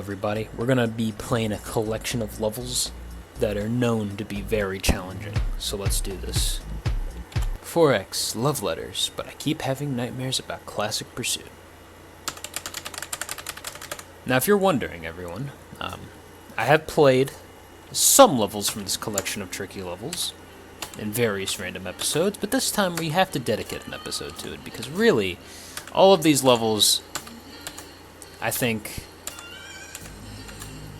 Everybody, we're gonna be playing a collection of levels that are known to be very challenging, so let's do this. 4X, love letters, but I keep having nightmares about Classic Pursuit. Now if you're wondering, everyone, I have played some levels from this collection of tricky levels in various random episodes, but this time we have to dedicate an episode to it, because really, all of these levels, I think,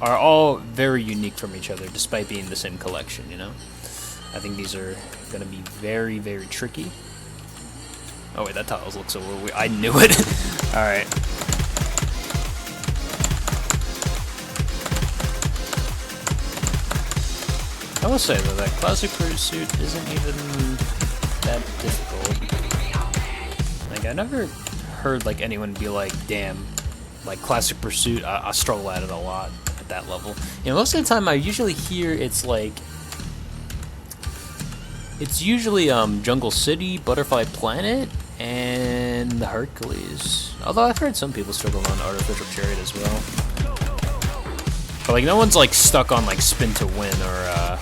are all very unique from each other, despite being the same collection, you know? I think these are going to be very, very tricky. Oh wait, that tiles looks so weird. I knew it! Alright. I will say though, that Classic Pursuit isn't even that difficult. Like, I never heard like anyone be like, damn, like Classic Pursuit, I struggle at it a lot at that level. You know, most of the time I usually hear it's like, it's usually Jungle City, Butterfly Planet, and the Hercules. Although I've heard some people struggle on Artificial Chariot as well. But like no one's like stuck on like Spin to Win or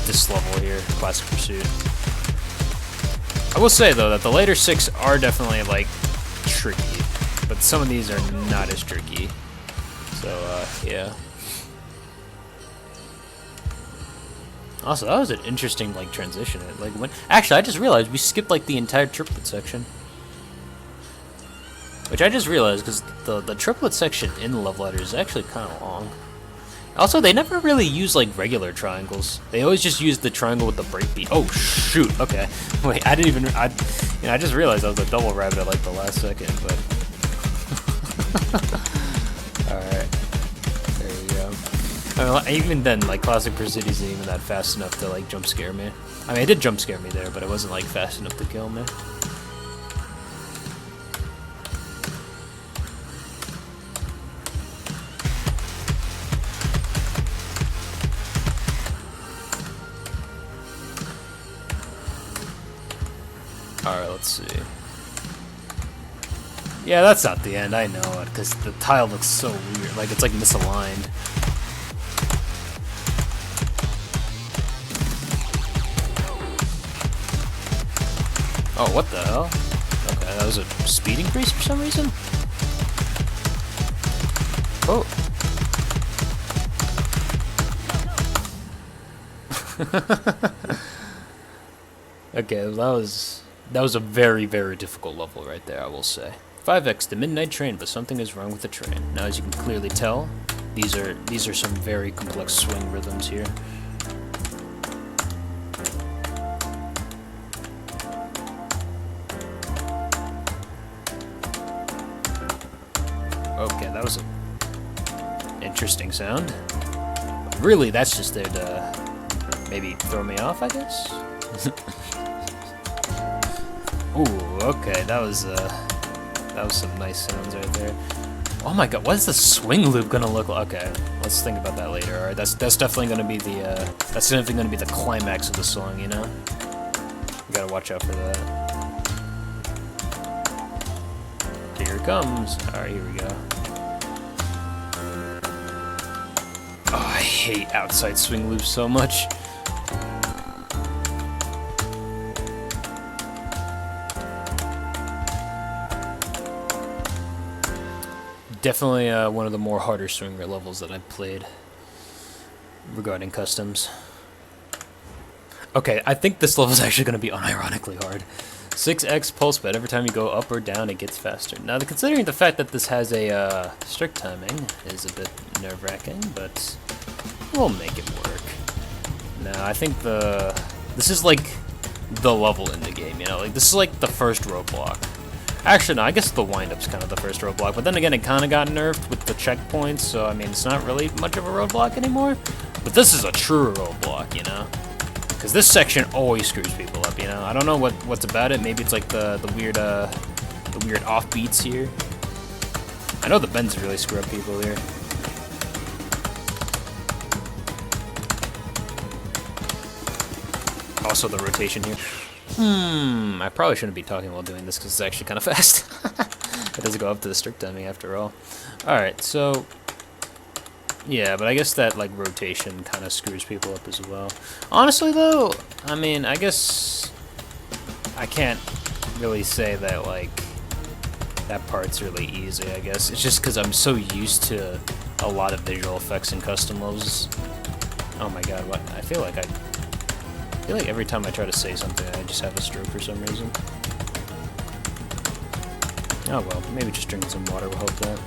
this level here, Classic Pursuit. I will say though that the later 6 are definitely like tricky, but some of these are not as tricky. So yeah. Also, that was an interesting like transition. Like when actually I just realized we skipped like the entire triplet section. Which I just realized, because the triplet section in Love Letters is actually kind of long. Also, they never really use, like, regular triangles. They always just use the triangle with the breakbeat. Oh, shoot. Okay. Wait, I didn't even... I just realized I was a double rabbit at, like, the last second, but... Alright. There you go. I mean, even then, like, Classic Pursuit isn't even that fast enough to, like, jump scare me. I mean, it did jump scare me there, but it wasn't, like, fast enough to kill me. Alright, let's see. Yeah, that's not the end, I know it, because the tile looks so weird, like it's like misaligned. Oh, what the hell? Okay, that was a speed increase for some reason? Oh. Okay, that was a very, very difficult level right there, I will say. 5X, the midnight train, but something is wrong with the train. Now, as you can clearly tell, these are some very complex swing rhythms here. Okay, that was an interesting sound. But really, that's just there to maybe throw me off, I guess? Ooh, okay, that was some nice sounds right there. Oh my god, what is the swing loop gonna look like? Okay, let's think about that later. Alright, that's definitely gonna be the climax of the song, you know? You gotta watch out for that. Here it comes. Alright, here we go. Oh, I hate outside swing loops so much. Definitely one of the more harder swinger levels that I've played regarding customs. Okay, I think this level is actually going to be unironically hard. 6x pulse, but every time you go up or down, it gets faster. Now, considering the fact that this has a strict timing is a bit nerve-wracking, but we'll make it work. Now, I think this is like the level in the game, you know? Like, this is like the first roadblock. Actually, no, I guess the wind-up's kind of the first roadblock, but then again, it kind of got nerfed with the checkpoints, so, I mean, it's not really much of a roadblock anymore. But this is a true roadblock, you know? Because this section always screws people up, you know? I don't know what's about it. Maybe it's like the weird offbeats here. I know the bends really screw up people here. Also, the rotation here. I probably shouldn't be talking while doing this because it's actually kind of fast. It doesn't go up to the strict timing after all. Alright, so... yeah, but I guess that, like, rotation kind of screws people up as well. Honestly, though, I mean, I guess... I can't really say that, like, that part's really easy, I guess. It's just because I'm so used to a lot of visual effects and custom levels. Oh my god, what? I feel like every time I try to say something, I just have a stroke for some reason. Oh well, maybe just drinking some water will help that.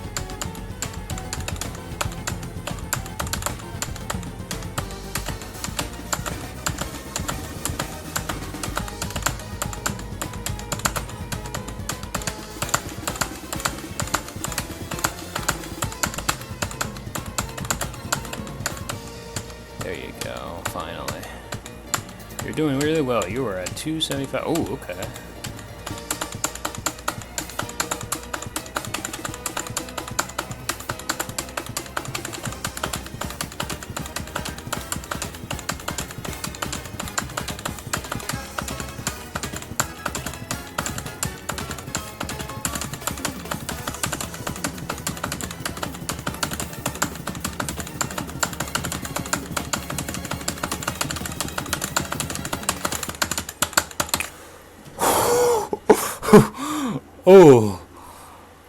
There you go, finally. You're doing really well. You are at 275. Oh, okay.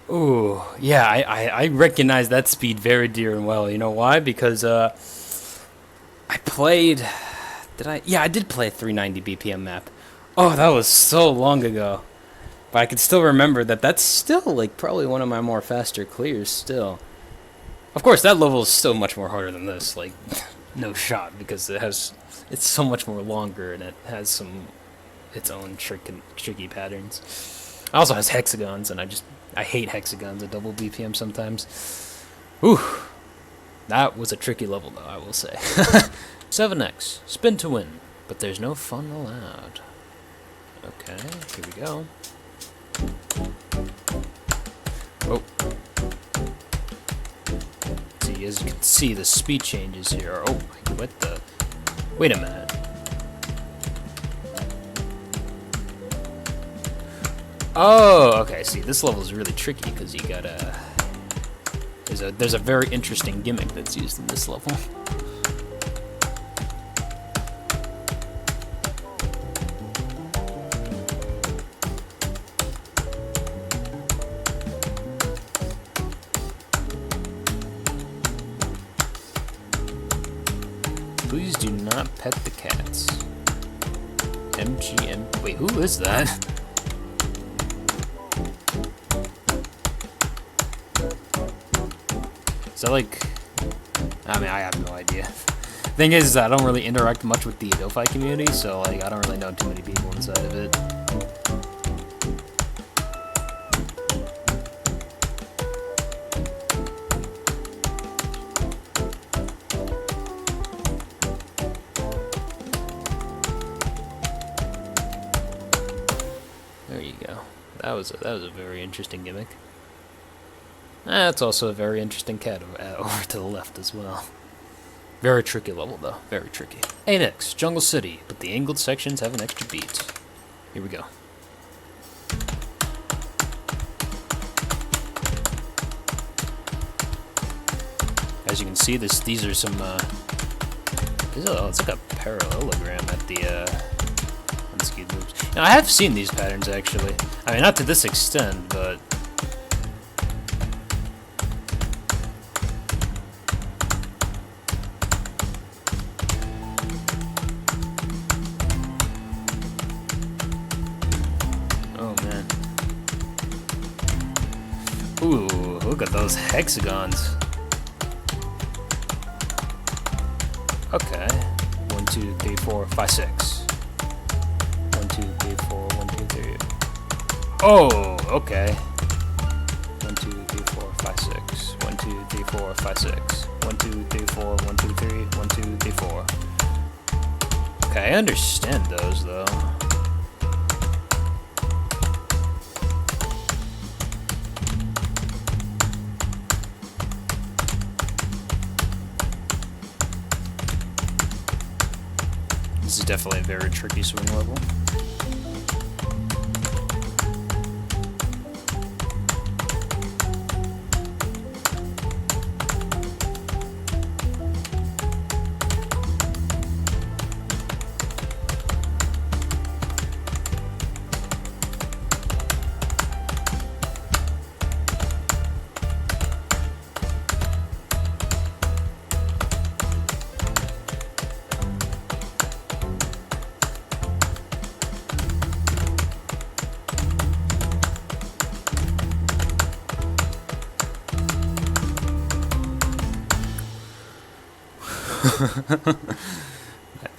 Oh, yeah, I recognize that speed very dear and well. You know why? Because, I played... Did I? Yeah, I did play a 390 BPM map. Oh, that was so long ago. But I can still remember that that's still, like, probably one of my more faster clears still. Of course, that level is still much more harder than this. Like, no shot, because it's so much more longer, and it has its own tricky patterns. It also has hexagons, and I hate hexagons at double BPM sometimes. Whew. That was a tricky level, though, I will say. 7x, spin to win, but there's no fun allowed. Okay, here we go. Oh. See, as you can see, the speed changes here. Oh, what the... Wait a minute. Oh, okay. See, this level is really tricky because you gotta. There's a very interesting gimmick that's used in this level. Please do not pet the cats. MGM. Wait, who is that? Is that like... I mean, I have no idea. Thing is, I don't really interact much with the Adelphi community, so like, I don't really know too many people inside of it. There you go. That was a very interesting gimmick. That's also a very interesting cat over to the left as well. Very tricky level, though. Very tricky. 8x, Jungle City, but the angled sections have an extra beat. Here we go. As you can see, these are some... it's like a parallelogram at the unskewed loops. Now, I have seen these patterns, actually. I mean, not to this extent, but... Ooh, look at those hexagons. Okay. 1, 2, 3, 4, 5, 6. 1, 2, 3, 4, 1, 2, 3. Oh, okay. 1, 2, 3, 4, 5, 6. 1, 2, 3, 4, 5, 6. 1, 2, 3, 4, 1, 2, 3. 1, 2, 3, 4. Okay, I understand those though. This is definitely a very tricky swing level.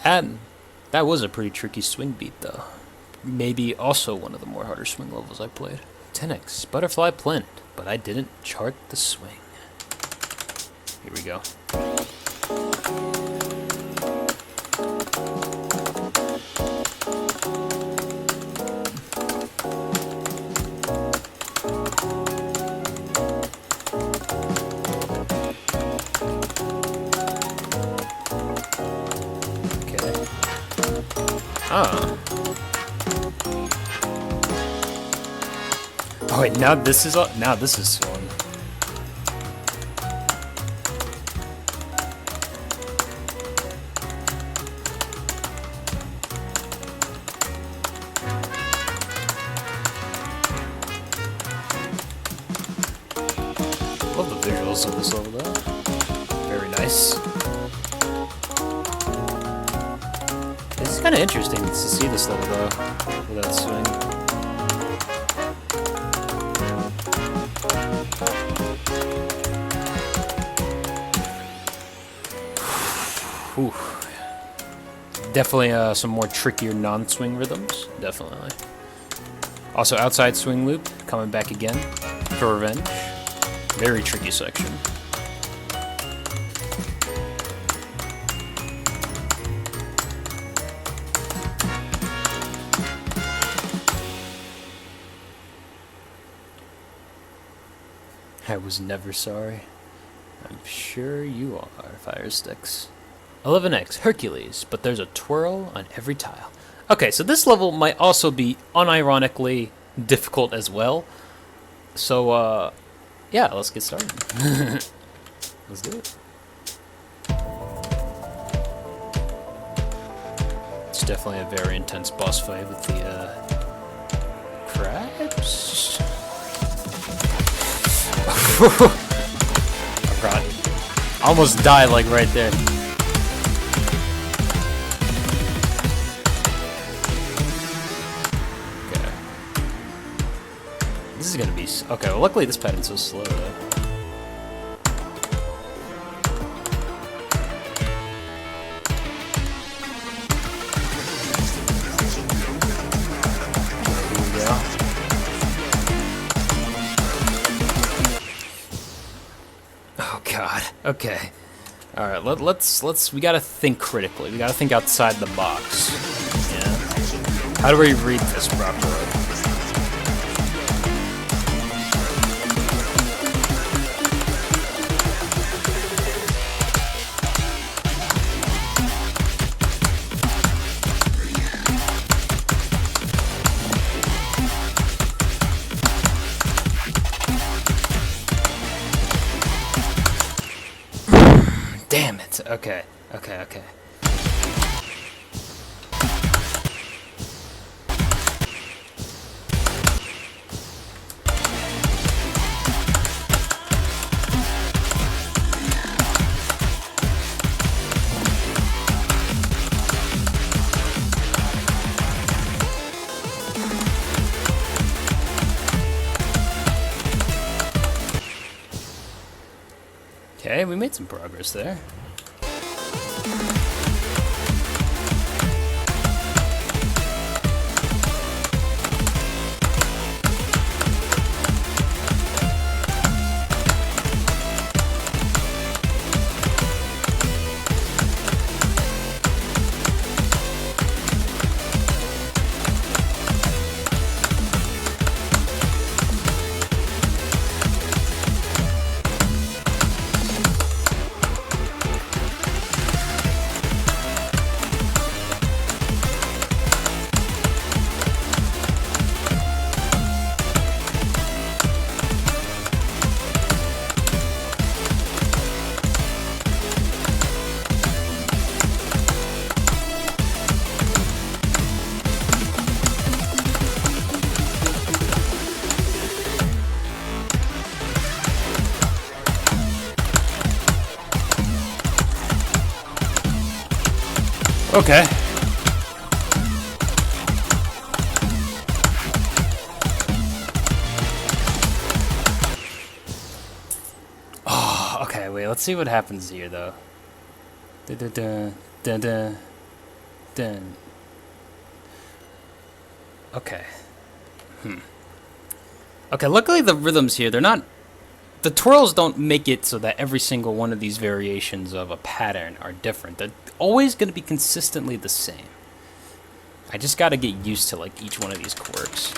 And that was a pretty tricky swing beat, though. Maybe also one of the more harder swing levels I played. 10x, butterfly planet, but I didn't chart the swing. Here we go. Oh. Oh wait, now this is fun. Love the visuals of this level though. Very nice. It's kind of interesting to see this level though, with that swing. Ooh. Definitely some more trickier non-swing rhythms, definitely. Also outside swing loop, coming back again for revenge. Very tricky section. I was never sorry. I'm sure you are, Fire Sticks. 11x, Hercules, but there's a twirl on every tile. Okay, so this level might also be unironically difficult as well. So, yeah, let's get started. Let's do it. It's definitely a very intense boss fight with the, crabs? Oh god. Almost died, like, right there. Okay. This is gonna be... Okay, well, luckily this pattern's so slow, though. God. Okay. All right. Let's. We gotta think critically. We gotta think outside the box. Yeah. How do we read this properly? Damn it. Okay. Okay. Okay. Okay, we made some progress there. Okay. Oh, okay, wait, let's see what happens here, though. Da da da da da da. Okay. Okay, luckily the rhythms here, they're not... The twirls don't make it so that every single one of these variations of a pattern are different. They're always going to be consistently the same. I just got to get used to, like, each one of these quirks.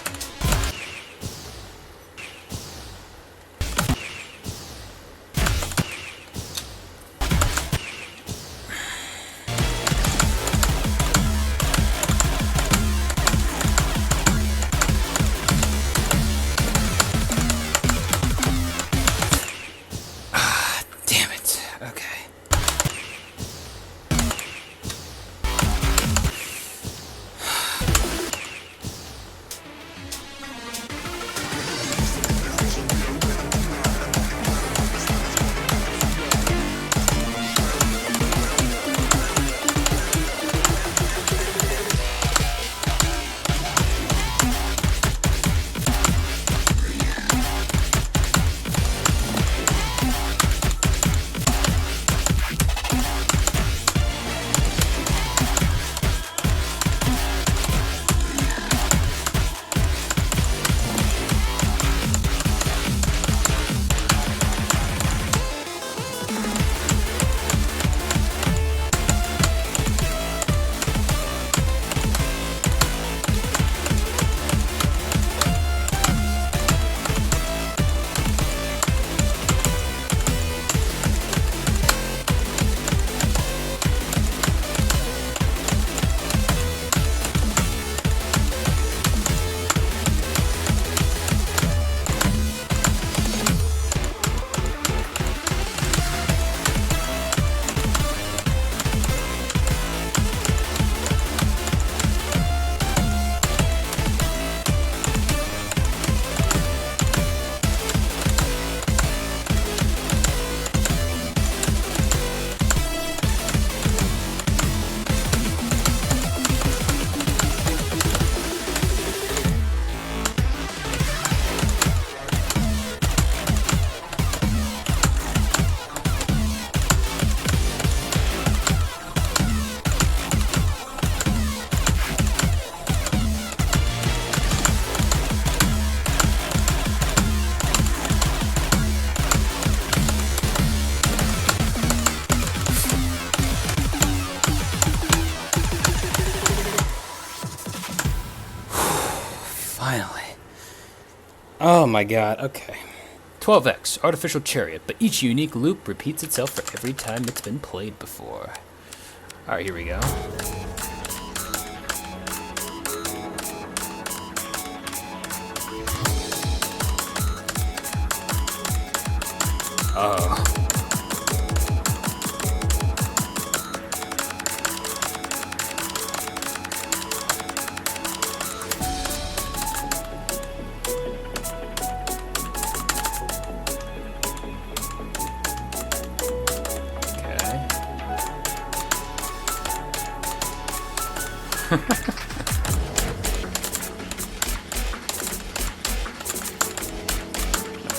Finally. Oh my god, okay. 12x, artificial chariot, but each unique loop repeats itself for every time it's been played before. Alright, here we go. Oh.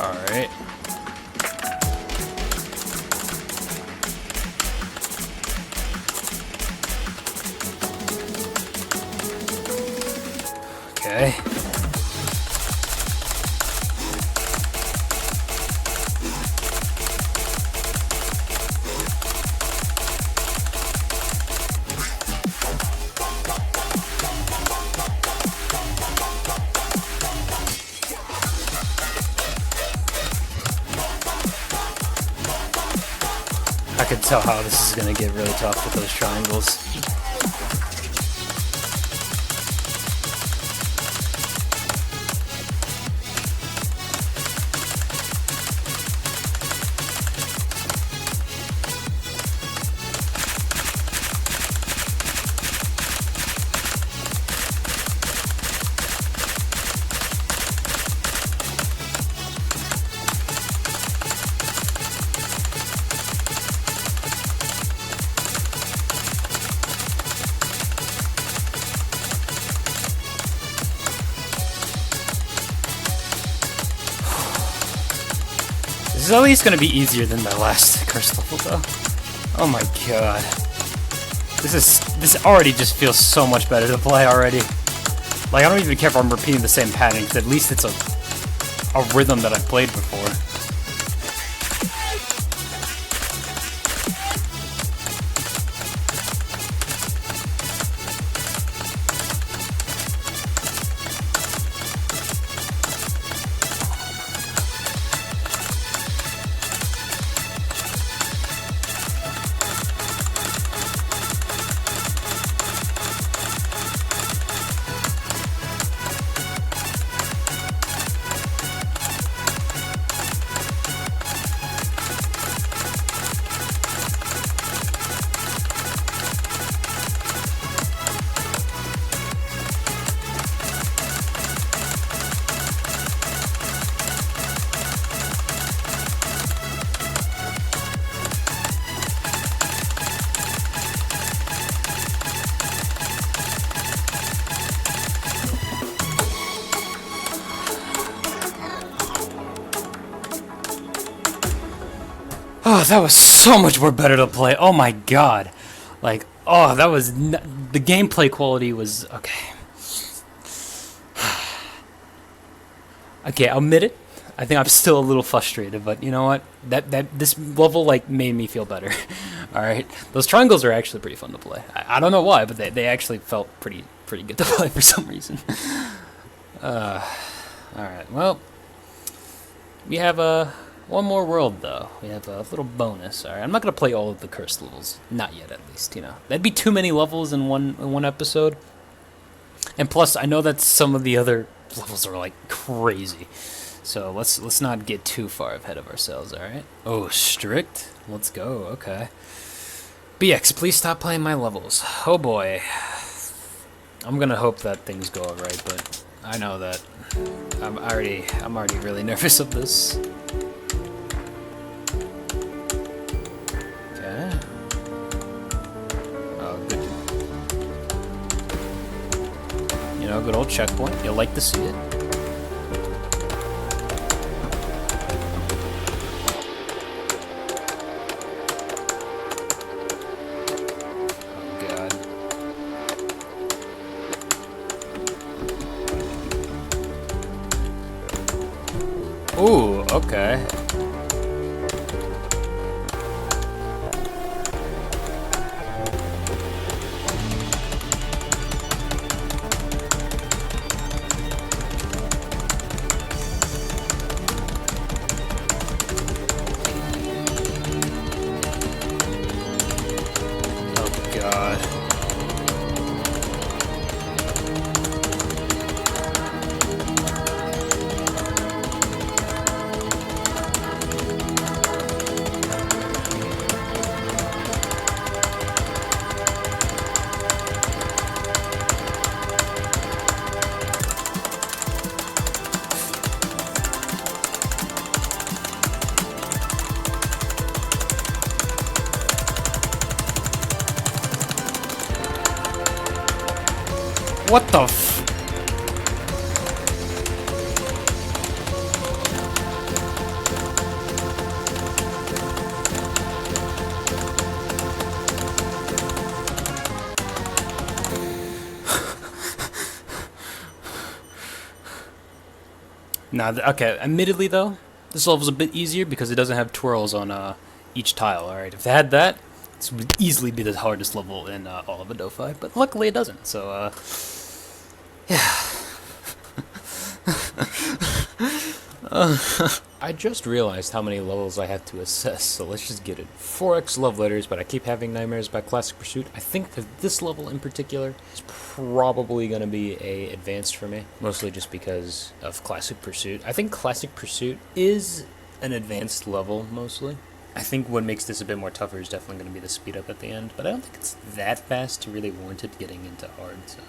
Alright. Okay. I could tell how this is gonna get really tough with those triangles. This is at least going to be easier than my last curse level, though. Oh my god. This already just feels so much better to play already. Like, I don't even care if I'm repeating the same pattern, because at least it's a rhythm that I've played before. Oh, that was so much more better to play. Oh my god. Like, oh, that was... the gameplay quality was... Okay. Okay, I'll admit it. I think I'm still a little frustrated, but you know what? This level, like, made me feel better. Alright? Those triangles are actually pretty fun to play. I don't know why, but they actually felt pretty good to play for some reason. Alright, well... We have one more world, though. We have a little bonus. Alright, I'm not going to play all of the cursed levels. Not yet, at least, you know. That'd be too many levels in one episode. And plus, I know that some of the other levels are, like, crazy. So, let's not get too far ahead of ourselves, alright? Oh, strict? Let's go, okay. BX, please stop playing my levels. Oh, boy. I'm going to hope that things go alright, but I know that I'm already really nervous of this. You know, good old checkpoint. You'll like to see it. Oh, God. Ooh, okay. What the f... Nah, okay, admittedly though, this level's a bit easier because it doesn't have twirls on each tile, alright? If it had that, this would easily be the hardest level in all of Adofi, but luckily it doesn't, so, yeah. I just realized how many levels I have to assess, so let's just get it. 4x love letters, but I keep having nightmares about Classic Pursuit. I think that this level in particular is probably going to be a advanced for me, mostly just because of Classic Pursuit. I think Classic Pursuit is an advanced level, mostly. I think what makes this a bit more tougher is definitely going to be the speed up at the end, but I don't think it's that fast to really warrant it getting into hard, so...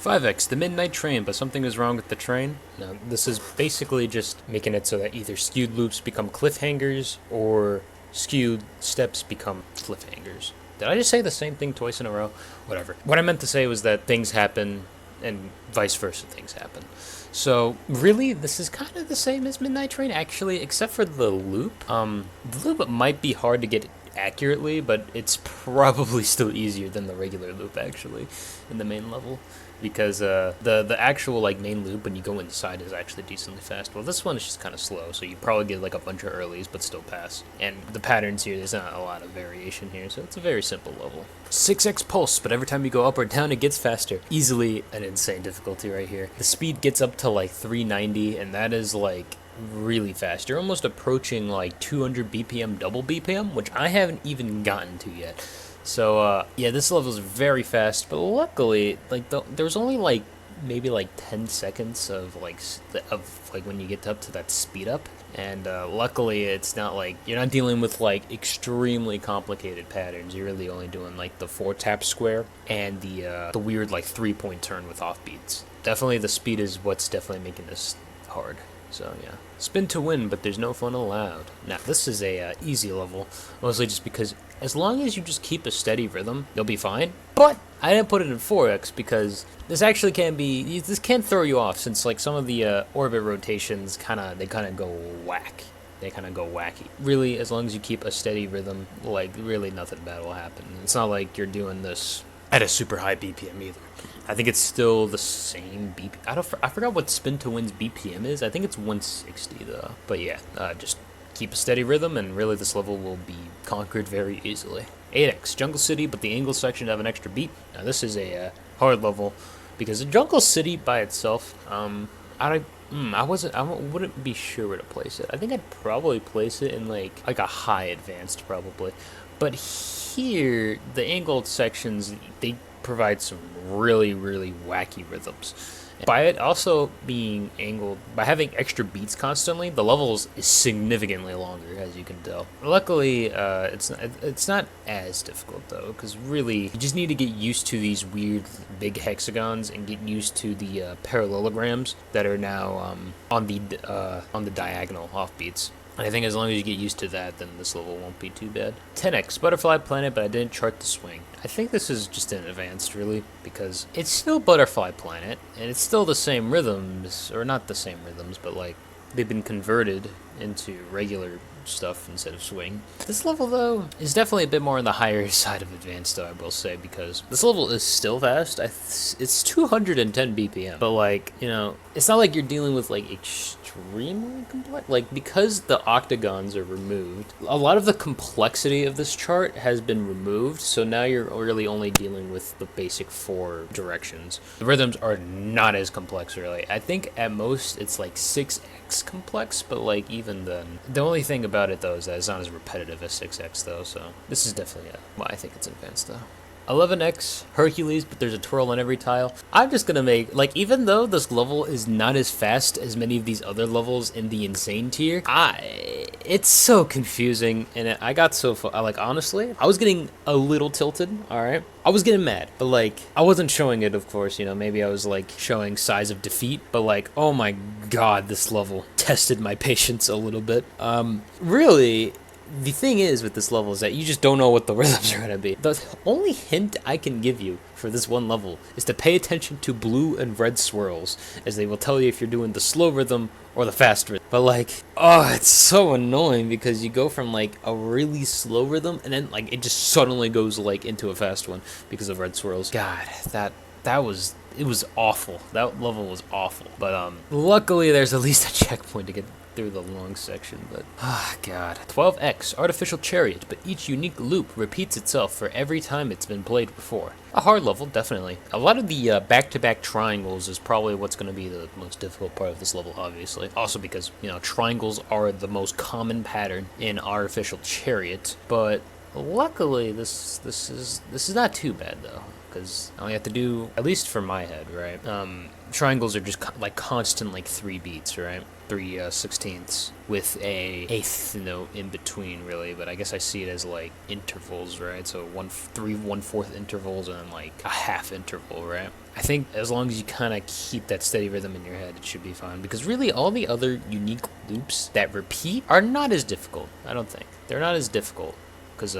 5x, the midnight train, but something is wrong with the train. Now, this is basically just making it so that either skewed loops become cliffhangers, or skewed steps become cliffhangers. Did I just say the same thing twice in a row? Whatever. What I meant to say was that things happen, and vice versa things happen. So, really, this is kind of the same as Midnight Train, actually, except for the loop. The loop might be hard to get accurately, but it's probably still easier than the regular loop actually in the main level, because the actual like main loop when you go inside is actually decently fast. Well, this one is just kind of slow, so you probably get like a bunch of earlies but still pass. And the patterns here, there's not a lot of variation here, so it's a very simple level. 6x pulse, but every time you go up or down it gets faster. Easily an insane difficulty right here. The speed gets up to like 390, and that is like really fast. You're almost approaching like 200 BPM double BPM, which I haven't even gotten to yet. So yeah, this level is very fast, but luckily like there was only like maybe like 10 seconds of like when you get up to that speed up, and luckily it's not like you're not dealing with like extremely complicated patterns. You're really only doing like the 4-tap square and the weird like 3-point turn with offbeats. Definitely the speed is what's definitely making this hard. So yeah, spin to win, but there's no fun allowed. Now this is a easy level, mostly just because as long as you just keep a steady rhythm, you'll be fine. But I didn't put it in 4x because this actually this can throw you off, since like some of the orbit rotations they kind of go whack. They kind of go wacky. Really, as long as you keep a steady rhythm, like really nothing bad will happen. It's not like you're doing this at a super high BPM either. I think it's still the same BPM. I forgot what spin to win's BPM is. I think it's 160 though. But yeah, just keep a steady rhythm, and really this level will be conquered very easily. 8x Jungle City, but the angle section have an extra beat. Now this is a hard level because the Jungle City by itself, I wouldn't be sure where to place it. I think I'd probably place it in like a high advanced probably. But here, the angled sections, they provide some really, really wacky rhythms. By it also being angled, by having extra beats constantly, the levels is significantly longer, as you can tell. Luckily, it's not as difficult though, because really, you just need to get used to these weird big hexagons and get used to the parallelograms that are now on the diagonal offbeats. And I think as long as you get used to that, then this level won't be too bad. 10x Butterfly Planet, but I didn't chart the swing. I think this is just an advanced, really, because it's still Butterfly Planet, and it's still the same rhythms, or not the same rhythms, but like they've been converted into regular stuff instead of swing. This level, though, is definitely a bit more on the higher side of advanced, though, I will say, because this level is still fast. It's 210 BPM, but like, you know, it's not like you're dealing with like extremely complex, like, because the octagons are removed, a lot of the complexity of this chart has been removed, so now you're really only dealing with the basic 4 directions. The rhythms are not as complex, really. I think at most it's like 6x complex, but like even then, the only thing about it though is that it's not as repetitive as 6x though, so this is definitely well, I think it's advanced though. 11x Hercules, but there's a twirl on every tile. I'm just gonna make, like, even though this level is not as fast as many of these other levels in the insane tier, it's so confusing, and I got so far, like, honestly, I was getting a little tilted, alright? I was getting mad, but like, I wasn't showing it, of course, you know, maybe I was like showing signs of defeat, but like, oh my god, this level tested my patience a little bit. Really, the thing is with this level is that you just don't know what the rhythms are going to be. The only hint I can give you for this one level is to pay attention to blue and red swirls, as they will tell you if you're doing the slow rhythm or the fast rhythm. But like, oh, it's so annoying because you go from like a really slow rhythm and then like it just suddenly goes like into a fast one because of red swirls. God, it was awful. That level was awful. But luckily there's at least a checkpoint to get through the long section, but god. 12x Artificial Chariot, but each unique loop repeats itself for every time it's been played before. A hard level, definitely. A lot of the back-to-back triangles is probably what's going to be the most difficult part of this level, obviously. Also because, you know, triangles are the most common pattern in Artificial Chariot, but luckily this is not too bad though, because I only have to do, at least for my head, right? Triangles are just like constant like 3 beats, right? 3 16ths with a eighth note in between, really, but I guess I see it as like intervals, right? So 3 1/4 intervals and then like a half interval, right? I think as long as you kind of keep that steady rhythm in your head, it should be fine, because really all the other unique loops that repeat are not as difficult. I don't think they're not as difficult, because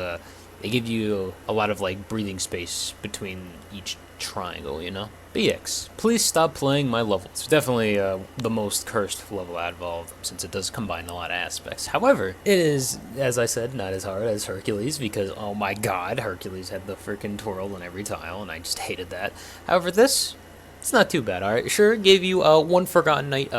They give you a lot of like breathing space between each triangle, you know? BX, please stop playing my levels. It's definitely the most cursed level out of all of them, since it does combine a lot of aspects. However, it is, as I said, not as hard as Hercules, because, oh my god, Hercules had the freaking twirl in every tile, and I just hated that. However, this, it's not too bad, alright? Sure, it gave you One Forgotten Night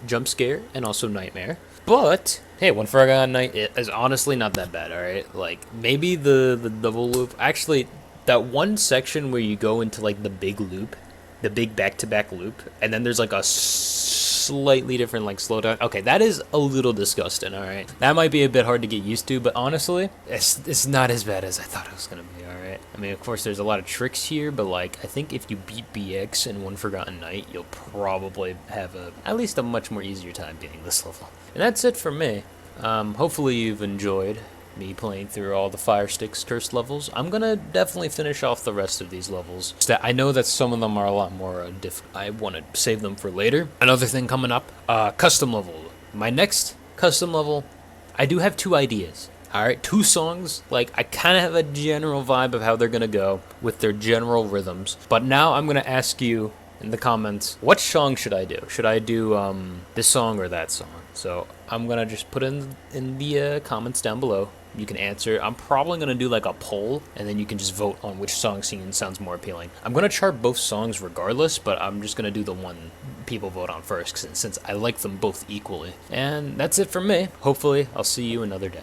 jump scare, and also Nightmare. But, hey, One Forgotten Night is honestly not that bad, alright? Like, maybe the double loop, actually, that one section where you go into, like, the big loop, the big back-to-back loop, and then there's like a slightly different like slowdown. Okay, that is a little disgusting, alright? That might be a bit hard to get used to, but honestly, it's not as bad as I thought it was gonna be, alright? I mean, of course, there's a lot of tricks here, but like, I think if you beat BX in One Forgotten Night, you'll probably have at least a much more easier time beating this level. And that's it for me. Hopefully you've enjoyed me playing through all the Fire Sticks cursed levels. I'm gonna definitely finish off the rest of these levels. I know that some of them are a lot more I want to save them for later. Another thing coming up, custom level. My next custom level, I do have 2 ideas. Alright, 2 songs. Like, I kind of have a general vibe of how they're gonna go with their general rhythms. But now I'm gonna ask you in the comments, what song should I do? Should I do this song or that song? So I'm gonna just put in the comments down below. You can answer. I'm probably gonna do like a poll, and then you can just vote on which song scene sounds more appealing. I'm gonna chart both songs regardless, but I'm just gonna do the one people vote on first, since I like them both equally. And that's it from me. Hopefully, I'll see you another day.